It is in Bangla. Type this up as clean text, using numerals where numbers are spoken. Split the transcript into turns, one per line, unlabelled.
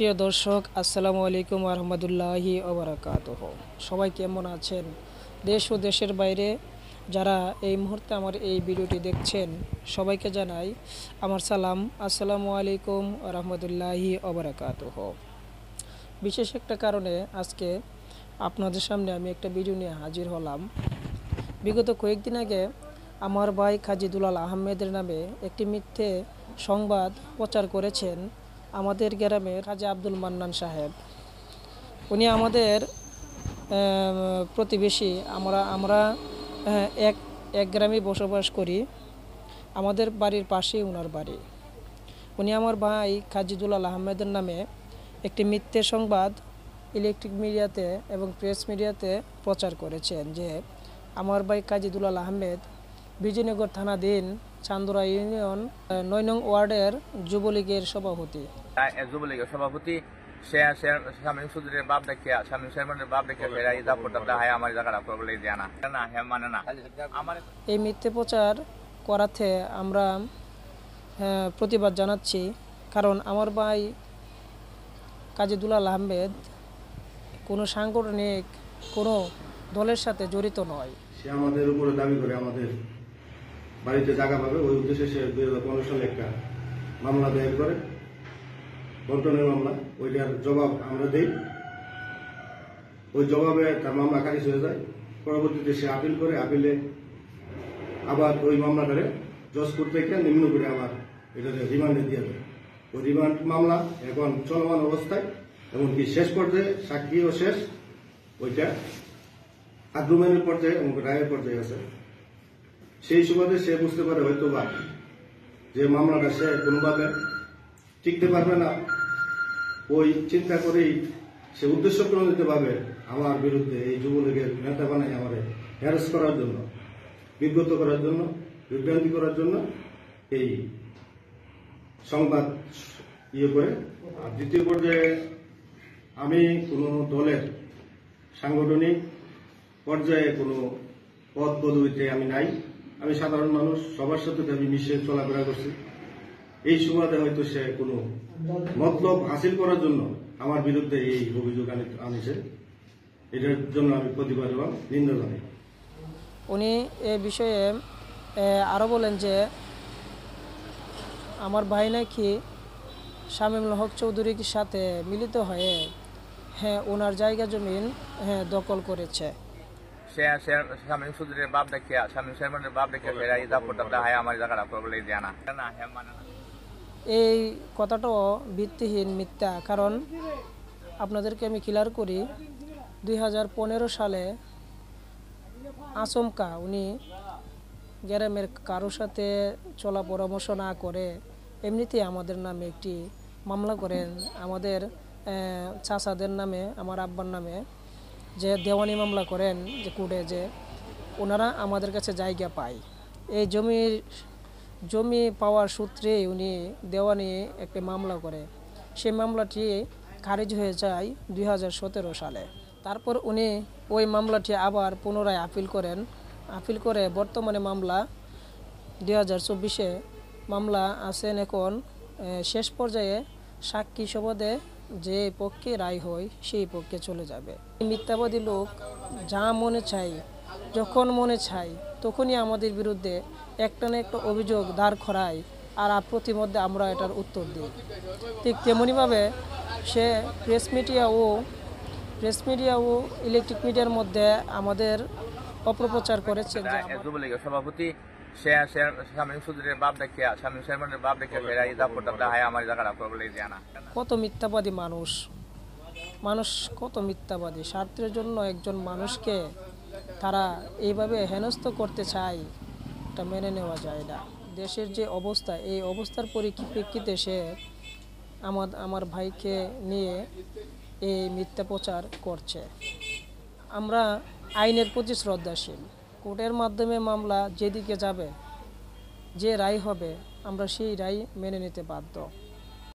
প্রিয় দর্শক, আসসালামু আলাইকুম ওয়া রাহমাতুল্লাহি ওয়া বারাকাতুহু। সবাই কেমন আছেন? দেশ ও দেশের বাইরে যারা এই মুহূর্তে আমার এই ভিডিওটি দেখছেন, সবাইকে জানাই আমার সালাম। আসসালামু আলাইকুম ওয়া রাহমাতুল্লাহি ওয়া বারাকাতুহু। বিশেষ একটা কারণে আজকে আপনাদের সামনে আমি একটা ভিডিও নিয়ে হাজির হলাম। বিগত কয়েকদিন আগে আমার ভাই কাজী দুলাল আহমেদের নামে একটি মিথ্যে সংবাদ প্রচার করেছেন আমাদের গ্রামের কাজী আব্দুল মান্নান সাহেব। উনি আমাদের প্রতিবেশী। আমরা এক গ্রামে বসবাস করি। আমাদের বাড়ির পাশেই ওনার বাড়ি। উনি আমার ভাই কাজী দুলাল আহমেদের নামে একটি মিথ্যে সংবাদ ইলেকট্রিক মিডিয়াতে এবং প্রেস মিডিয়াতে প্রচার করেছেন যে আমার ভাই কাজী দুলাল আহমেদ বিজয়নগর থানাধীন চান্দুরা ইউনিয়ন ৯ নং ওয়ার্ডের যুবলীগের সভাপতি।
যুবলীগের সভাপতি শামীম সুদুরের বাপ দেখিয়া শামীম শেরমানের বাপ দেখিয়া ফেরা এই দাপটটা দেখায় আমার জায়গাটা বলে দেয় না না হ্যাঁ মানে না।
এই মিথ্যে প্রচার করাতে আমরা প্রতিবাদ জানাচ্ছি, কারণ আমার ভাই কাজী দুলাল আহমেদ কোনো সাংগঠনিক কোনো দলের সাথে জড়িত নয়।
সে আমাদের উপরে দাবি করে আমাদের বাড়িতে জায়গা পাবে, ওই উদ্দেশ্যে সে 2015 সালে একটা মামলা দায়ের করে, বন্টনের মামলা। ওইটার জবাব আমরা দেই। ওই জবাবে তার মামলা খারিজ হয়ে যায়। পরবর্তীতে সে আপিল করে, আপিলে আবার ওই মামলাটারে জজ কোর্ট থেকে নিম্ন করে আবার এটাতে রিমান্ডে দিয়ে দেয়। ওই রিমান্ড মামলা এখন চলমান অবস্থায়, এমনকি শেষ পর্যায়ে সাক্ষীও শেষ, ওইটা আগ্রুমেন্টের পর্যায়ে এবং রায়ের পর্যায়ে আছে। সেই সুবাদে সে বুঝতে পারে হয়তো বা যে মামলাটা সে কোনোভাবে টিকতে পারবে না, ওই চিন্তা করেই সে উদ্দেশ্য প্রণোদিত ভাবে আমার বিরুদ্ধে এই যুবলীগের নেতা বানাই আমার হ্যারাস করার জন্য, বিব্রত করার জন্য, বিভ্রান্তি করার জন্য এই সংবাদ করে। আর দ্বিতীয় পর্যায়ে আমি কোনো দলের সাংগঠনিক পর্যায়ে কোনো পদ পদবিতে আমি নাই। আমি সাধারণ মানুষ, সবার সাথে আমি মিশে চলাফেরা করছি। এই সুবাদে হয়তো সে কোনো মতলব হাসিল করার জন্য আমার বিরুদ্ধে এই অভিযোগ আনিছে। এটার জন্য আমি প্রতিবাদ এবং নিন্দা জানাই।
উনি এ বিষয়ে আরও বলেন যে আমার ভাই নাকি শামীমুল হক চৌধুরীর সাথে মিলিত হয়ে ওনার জায়গা জমিন দখল করেছে।
শামীম সুদুরের বাপ দেখিয়া শামীম শেরমানের বাপ দেখিয়া ফেরা এই দাপটটা দেখায় আমার জায়গাটা বলে দেয় না না হ্যাঁ মানে না।
এই কথাটাও ভিত্তিহীন, মিথ্যা। কারণ আপনাদেরকে আমি ক্লিয়ার করি, 2015 সালে আচমকা উনি গ্রামের কারোর সাথে চলা পরামর্শ না করে এমনিতেই আমাদের নামে একটি মামলা করেন। আমাদের চাচাদের নামে, আমার আব্বার নামে যে দেওয়ানি মামলা করেন যে কোর্টে, যে ওনারা আমাদের কাছে জায়গা পায়। এই জমি পাওয়ার সূত্রে উনি দেওয়ানি একটি মামলা করে। সেই মামলাটি খারিজ হয়ে যায় 2017 সালে। তারপর উনি ওই মামলাটি আবার পুনরায় আপিল করেন। আপিল করে বর্তমানে মামলা 2024-এ মামলা আছেন এখন শেষ পর্যায়ে। সাক্ষী সুবাদে যে পক্ষে রায় হয় সেই পক্ষে চলে যাবে। মিথ্যাবাদী লোক যা মনে চাই, যখন মনে চাই তখনই আমাদের বিরুদ্ধে একটা না একটা অভিযোগ দাঁড় করায়, আর প্রতিমধ্যে আমরা এটার উত্তর দিই। ঠিক তেমনিভাবে সে প্রেস মিডিয়া ও ইলেকট্রিক মিডিয়ার মধ্যে আমাদের অপপ্রচার করেছে।
যুবলীগের সভাপতি শামীম সুদুরের বাপ দেখিয়া শামীম শেরমানের বাপ দেখিয়া ফেরা এই দাপটটা দেখায় আমার জায়গাটা বলে দেয় না।
কত মিথ্যাবাদী মানুষ কত মিথ্যাবাদী। স্বার্থের জন্য একজন মানুষকে তারা এইভাবে হেনস্থ করতে চায়, এটা মেনে নেওয়া যায় না। দেশের যে অবস্থা, এই অবস্থার পরিপ্রেক্ষিতে সে আমার ভাইকে নিয়ে এই মিথ্যা প্রচার করছে। আমরা আইনের প্রতি শ্রদ্ধাশীল। কোর্টের মাধ্যমে মামলা যেদিকে যাবে, যে রায় হবে, আমরা সেই রায় মেনে নিতে বাধ্য।